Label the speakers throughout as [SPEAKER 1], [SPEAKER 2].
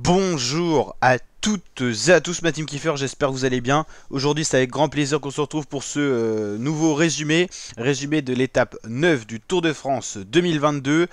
[SPEAKER 1] Bonjour à toutes et à tous, ma team Kiefer, j'espère que vous allez bien. Aujourd'hui c'est avec grand plaisir qu'on se retrouve pour ce nouveau résumé de l'étape 9 du Tour de France 2022.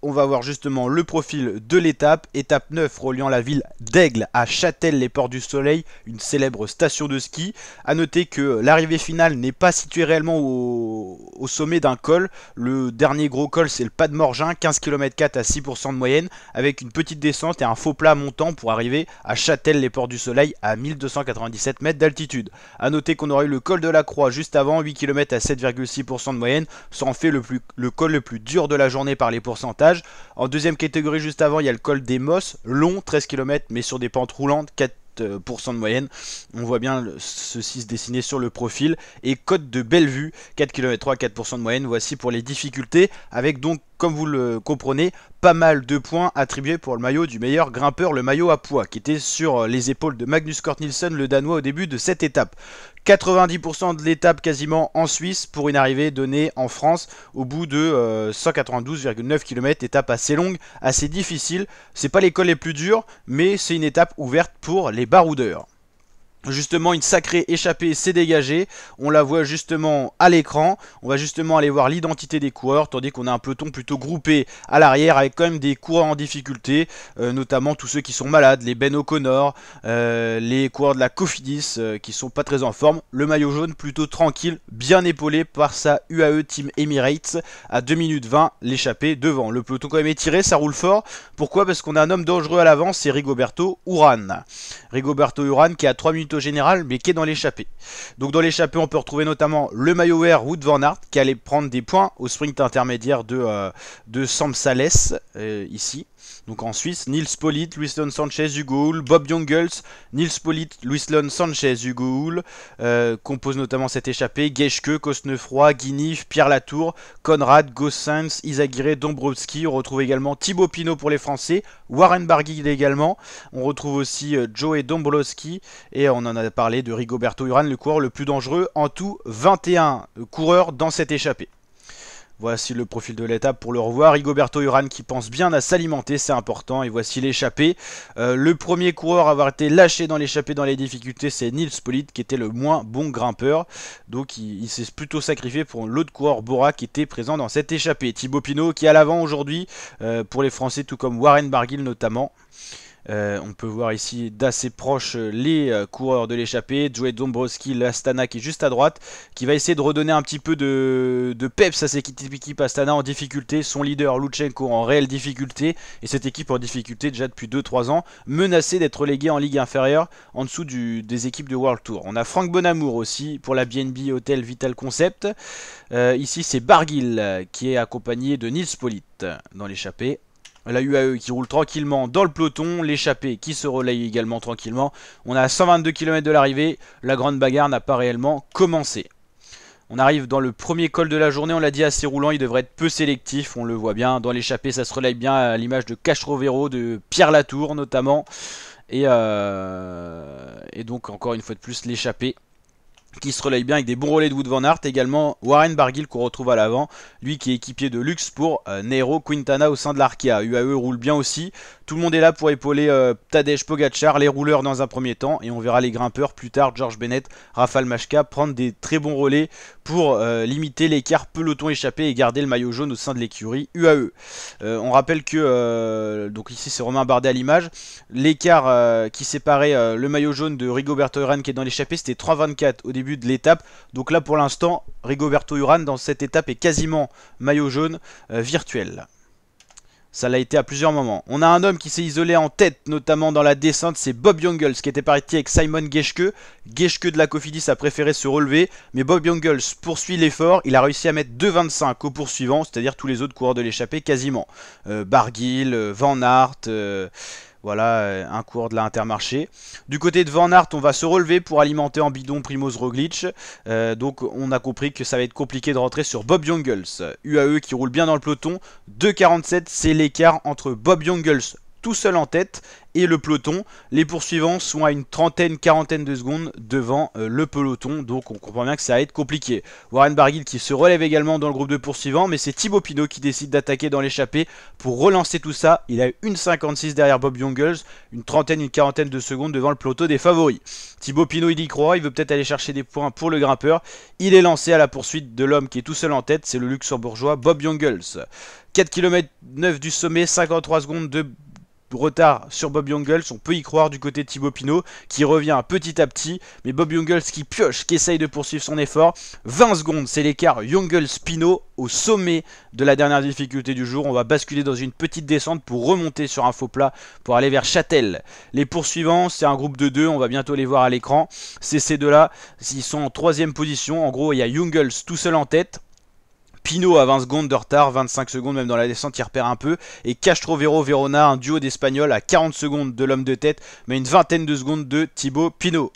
[SPEAKER 1] On va voir justement le profil de l'étape, étape 9 reliant la ville d'Aigle à Châtel-les-Ports-du-Soleil, une célèbre station de ski. A noter que l'arrivée finale n'est pas située réellement au sommet d'un col. Le dernier gros col c'est le Pas de Morgin, 15 km 4 à 6% de moyenne, avec une petite descente et un faux plat montant pour arriver à Châtel-les-Ports-du-Soleil à 1297 mètres d'altitude. A noter qu'on aurait eu le col de la Croix juste avant, 8 km à 7,6% de moyenne, ça en fait le col le plus dur de la journée par les pourcentages. En deuxième catégorie juste avant, il y a le col des Mosses, long, 13 km, mais sur des pentes roulantes, 4% de moyenne. On voit bien ceci se dessiner sur le profil. Et côte de Bellevue, 4 km 3, 4% de moyenne. Voici pour les difficultés, avec donc, comme vous le comprenez, pas mal de points attribués pour le maillot du meilleur grimpeur, le maillot à poids, qui était sur les épaules de Magnus Cort Nielsen, le Danois, au début de cette étape. 90% de l'étape quasiment en Suisse pour une arrivée donnée en France au bout de 192,9 km, étape assez longue, assez difficile. C'est pas les cols les plus durs, mais c'est une étape ouverte pour les baroudeurs. Justement, une sacrée échappée s'est dégagée, on la voit justement à l'écran. On va justement aller voir l'identité des coureurs, tandis qu'on a un peloton plutôt groupé à l'arrière avec quand même des coureurs en difficulté, notamment tous ceux qui sont malades, les Ben O'Connor, les coureurs de la Cofidis qui sont pas très en forme. Le maillot jaune plutôt tranquille, bien épaulé par sa UAE Team Emirates à 2 minutes 20, l'échappée devant. Le peloton quand même étiré, ça roule fort. Pourquoi? Parce qu'on a un homme dangereux à l'avant, c'est Rigoberto Urán. Rigoberto Urán qui a 3 minutes au général, mais qui est dans l'échappée. Donc dans l'échappée, on peut retrouver notamment le maillot vert Wout van Aert qui allait prendre des points au sprint intermédiaire de Sam Sales ici. Donc en Suisse, Nils Politt, Luislan Sanchez, Hugo Hull, Bob Jungels, Nils Politt, Luislan Sanchez, Hugo Hull, composent notamment cette échappée. Geschke, Cosnefroy, Guinif, Pierre Latour, Conrad, Gossens, Izagirre, Dombrowski. On retrouve également Thibaut Pinot pour les Français, Warren Barguil également. On retrouve aussi Joey Dombrowski et on en a parlé de Rigoberto Urán, le coureur le plus dangereux. En tout, 21 coureurs dans cette échappée. Voici le profil de l'étape pour le revoir. Rigoberto Urán qui pense bien à s'alimenter, c'est important. Et voici l'échappée. Le premier coureur à avoir été lâché dans l'échappée dans les difficultés, c'est Nils Politt qui était le moins bon grimpeur. Donc il s'est plutôt sacrifié pour l'autre coureur Bora qui était présent dans cette échappée. Thibaut Pinot qui est à l'avant aujourd'hui pour les Français, tout comme Warren Barguil notamment. On peut voir ici d'assez proche les coureurs de l'échappée. Joey Dombrowski, l'Astana qui est juste à droite, qui va essayer de redonner un petit peu de peps à cette équipe Astana en difficulté. Son leader Lutsenko en réelle difficulté, et cette équipe en difficulté déjà depuis 2-3 ans, menacée d'être reléguée en ligue inférieure en dessous des équipes de World Tour. On a Franck Bonamour aussi pour la BNB Hotel Vital Concept. Ici c'est Barguil qui est accompagné de Nils Politt dans l'échappée. La UAE qui roule tranquillement dans le peloton, l'échappée qui se relaye également tranquillement. On a 122 km de l'arrivée, la grande bagarre n'a pas réellement commencé. On arrive dans le premier col de la journée, on l'a dit, assez roulant, il devrait être peu sélectif, on le voit bien. Dans l'échappée ça se relaye bien à l'image de Castrovero, de Pierre Latour notamment. Et donc encore une fois de plus l'échappée qui se relaye bien avec des bons relais de Wout van Aert. Également Warren Barguil qu'on retrouve à l'avant, lui qui est équipier de luxe pour Nairo Quintana au sein de l'Arkea. UAE roule bien aussi, tout le monde est là pour épauler Tadej Pogacar, les rouleurs dans un premier temps, et on verra les grimpeurs plus tard, George Bennett, Rafał Majka prendre des très bons relais pour limiter l'écart peloton échappé et garder le maillot jaune au sein de l'écurie UAE. On rappelle que, donc ici c'est Romain Bardet à l'image, l'écart qui séparait le maillot jaune de Rigoberto Urán qui est dans l'échappée, c'était 3,24 au début de l'étape. Donc là pour l'instant Rigoberto Urán dans cette étape est quasiment maillot jaune virtuel. Ça l'a été à plusieurs moments. On a un homme qui s'est isolé en tête, notamment dans la descente, c'est Bob Jungels qui était parti avec Simon Geschke. Geschke de la Cofidis a préféré se relever, mais Bob Jungels poursuit l'effort. Il a réussi à mettre 2,25 au poursuivant, c'est-à-dire tous les autres coureurs de l'échappée quasiment. Barguil, Van Aert... Voilà, un coureur de la Intermarché. Du côté de Van Aert, on va se relever pour alimenter en bidon Primoz Roglic. Donc on a compris que ça va être compliqué de rentrer sur Bob Jungels. UAE qui roule bien dans le peloton. 2,47, c'est l'écart entre Bob Jungels tout seul en tête et le peloton. Les poursuivants sont à une quarantaine de secondes devant le peloton, donc on comprend bien que ça va être compliqué. Warren Barguil qui se relève également dans le groupe de poursuivants, mais c'est Thibaut Pinot qui décide d'attaquer dans l'échappée pour relancer tout ça. Il a une 56 derrière Bob Jungels, une quarantaine de secondes devant le peloton des favoris. Thibaut Pinot il y croit, il veut peut-être aller chercher des points pour le grimpeur. Il est lancé à la poursuite de l'homme qui est tout seul en tête, c'est le luxembourgeois Bob Jungels. 4 km 9 du sommet, 53 secondes de retard sur Bob Jungels, on peut y croire du côté de Thibaut Pinot qui revient petit à petit, mais Bob Jungels qui pioche, qui essaye de poursuivre son effort. 20 secondes, c'est l'écart Jungels-Pinot au sommet de la dernière difficulté du jour. On va basculer dans une petite descente pour remonter sur un faux plat pour aller vers Châtel. Les poursuivants, c'est un groupe de 2, on va bientôt les voir à l'écran. C'est ces deux-là, ils sont en 3ème position. En gros, il y a Jungels tout seul en tête. Pinot à 20 secondes de retard, 25 secondes même dans la descente, il repère un peu. Et Castrovero Verona, un duo d'Espagnols à 40 secondes de l'homme de tête, mais une vingtaine de secondes de Thibaut Pinot.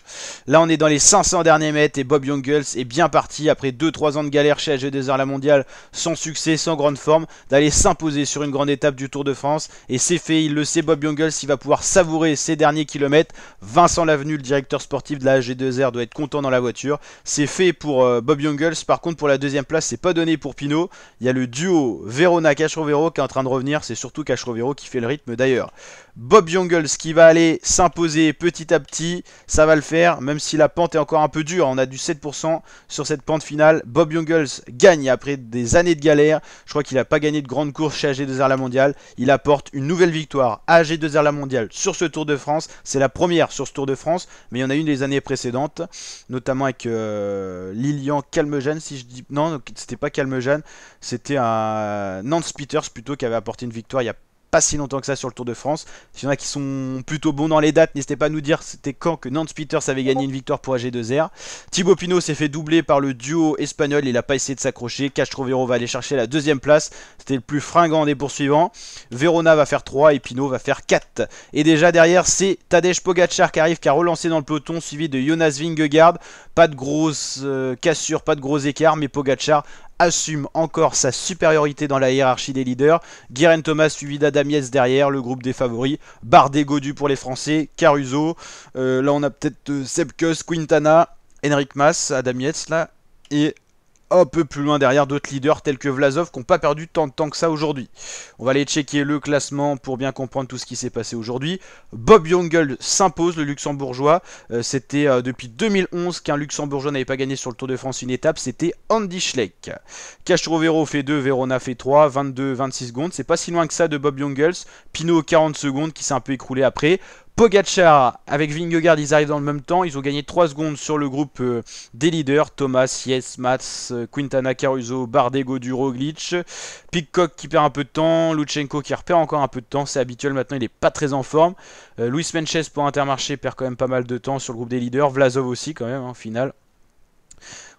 [SPEAKER 1] Là, on est dans les 500 derniers mètres et Bob Jungels est bien parti après 2-3 ans de galère chez AG2R La Mondiale, sans succès, sans grande forme, d'aller s'imposer sur une grande étape du Tour de France. Et c'est fait, il le sait, Bob Jungels, il va pouvoir savourer ses derniers kilomètres. Vincent Lavenu, le directeur sportif de la AG2R, doit être content dans la voiture. C'est fait pour Bob Jungels. Par contre, pour la deuxième place, c'est pas donné pour Pinot. Il y a le duo Verona-Castrovero qui est en train de revenir, c'est surtout Castrovero qui fait le rythme d'ailleurs. Bob Jungels qui va aller s'imposer petit à petit, ça va le faire, même si la pente est encore un peu dure, on a du 7% sur cette pente finale. Bob Jungels gagne après des années de galère, je crois qu'il n'a pas gagné de grande course chez AG2R La Mondiale, il apporte une nouvelle victoire à AG2R La Mondiale sur ce Tour de France, c'est la première sur ce Tour de France, mais il y en a une des années précédentes, notamment avec Lilian Calmejane, si je dis... Non, c'était pas Calmejane, c'était un Nance Peters plutôt qui avait apporté une victoire il y a pas si longtemps que ça sur le Tour de France. S'il y en a qui sont plutôt bons dans les dates, n'hésitez pas à nous dire c'était quand que Nance Peters avait gagné une victoire pour AG2R. Thibaut Pinot s'est fait doubler par le duo espagnol, il n'a pas essayé de s'accrocher. Castrovero va aller chercher la deuxième place, c'était le plus fringant des poursuivants. Verona va faire 3 et Pinot va faire 4. Et déjà derrière c'est Tadej Pogacar qui arrive, qui a relancé dans le peloton, suivi de Jonas Vingegaard. Pas de grosses cassures, pas de gros écarts, mais Pogacar assume encore sa supériorité dans la hiérarchie des leaders. Guérin Thomas suivi d'Adam Yates derrière, le groupe des favoris. Bardet, Gaudu pour les Français, Caruso. Là on a peut-être Sepkus, Quintana, Enric Mas, Adam Yates là. Et un peu plus loin derrière d'autres leaders tels que Vlasov qui n'ont pas perdu tant de temps que ça aujourd'hui. On va aller checker le classement pour bien comprendre tout ce qui s'est passé aujourd'hui. Bob Jungels s'impose, le luxembourgeois. C'était depuis 2011 qu'un luxembourgeois n'avait pas gagné sur le Tour de France une étape. C'était Andy Schleck. Castrovero fait 2, Verona fait 3, 22-26 secondes. C'est pas si loin que ça de Bob Jungels. Pinot 40 secondes qui s'est un peu écroulé après. Pogacar avec Vingegaard, ils arrivent dans le même temps, ils ont gagné 3 secondes sur le groupe des leaders, Thomas, Yates, Mats, Quintana, Caruso, Bardet, Gaudu, Roglic, Pidcock qui perd un peu de temps, Lutsenko qui repère encore un peu de temps, c'est habituel maintenant, il n'est pas très en forme, Luis Menchez pour Intermarché perd quand même pas mal de temps sur le groupe des leaders, Vlasov aussi quand même, en finale.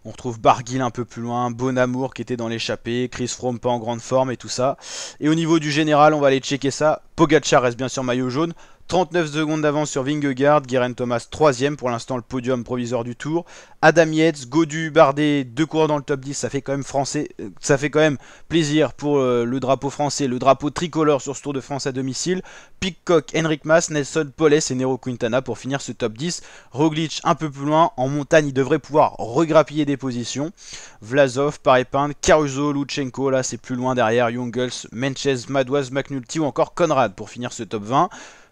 [SPEAKER 1] On retrouve Barguil un peu plus loin, Bonamour qui était dans l'échappée, Chris Froome pas en grande forme et tout ça. Et au niveau du général, on va aller checker ça. Pogacar reste bien sûr maillot jaune. 39 secondes d'avance sur Vingegaard, Guérin Thomas 3ème, pour l'instant le podium provisoire du tour. Adam Yates, Gaudu, Bardet, 2 coureurs dans le top 10, ça fait quand même français, ça fait quand même plaisir pour le drapeau français, le drapeau tricolore sur ce Tour de France à domicile. Pidcock, Enric Mas, Nelson Poles et Nero Quintana pour finir ce top 10. Roglic un peu plus loin, en montagne il devrait pouvoir regrappiller des positions. Vlasov, Parepin, Caruso, Lutsenko, là c'est plus loin derrière, Jungels, Menchez, Madouas, McNulty ou encore Conrad pour finir ce top 20.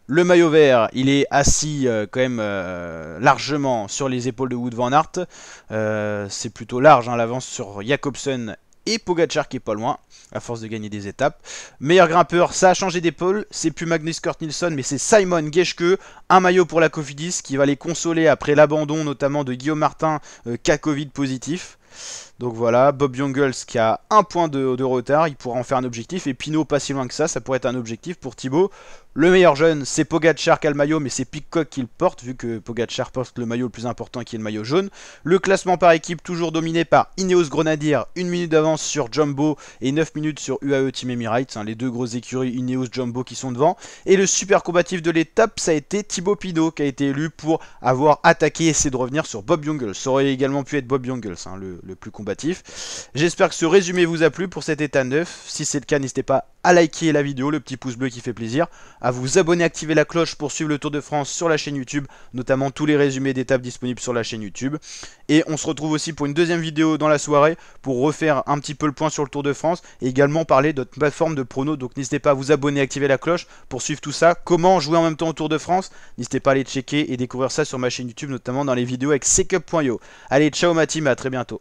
[SPEAKER 1] Le maillot vert, il est assis quand même largement sur les épaules de Wout van Aert. C'est plutôt large hein, l'avance sur Jacobsen et Pogacar qui est pas loin, à force de gagner des étapes. Meilleur grimpeur, ça a changé d'épaule, c'est plus Magnus Cort Nielsen, mais c'est Simon Geschke, un maillot pour la Cofidis qui va les consoler après l'abandon notamment de Guillaume Martin, cas Covid positif. Donc voilà, Bob Jungels qui a un point de retard, il pourra en faire un objectif, et Pinot pas si loin que ça pourrait être un objectif pour Thibaut. Le meilleur jeune, c'est Pogacar qui a le maillot, mais c'est Pidcock qui le porte, vu que Pogacar porte le maillot le plus important qui est le maillot jaune. Le classement par équipe, toujours dominé par Ineos Grenadier, 1 minute d'avance sur Jumbo et 9 minutes sur UAE Team Emirates, hein, les deux grosses écuries Ineos Jumbo qui sont devant. Et le super combatif de l'étape, ça a été Thibaut Pinot qui a été élu pour avoir attaqué et essayer de revenir sur Bob Jungels. Ça aurait également pu être Bob Jungels, hein, le le plus combatif. J'espère que ce résumé vous a plu pour cet état 9. Si c'est le cas, n'hésitez pas à liker la vidéo, le petit pouce bleu qui fait plaisir, à vous abonner, activer la cloche pour suivre le Tour de France sur la chaîne YouTube, notamment tous les résumés d'étapes disponibles sur la chaîne YouTube. Et on se retrouve aussi pour une deuxième vidéo dans la soirée pour refaire un petit peu le point sur le Tour de France et également parler de notre plateforme de pronos. Donc n'hésitez pas à vous abonner, activer la cloche pour suivre tout ça. Comment jouer en même temps au Tour de France? N'hésitez pas à aller checker et découvrir ça sur ma chaîne YouTube, notamment dans les vidéos avec secup.io. Allez, ciao ma team, à très bientôt.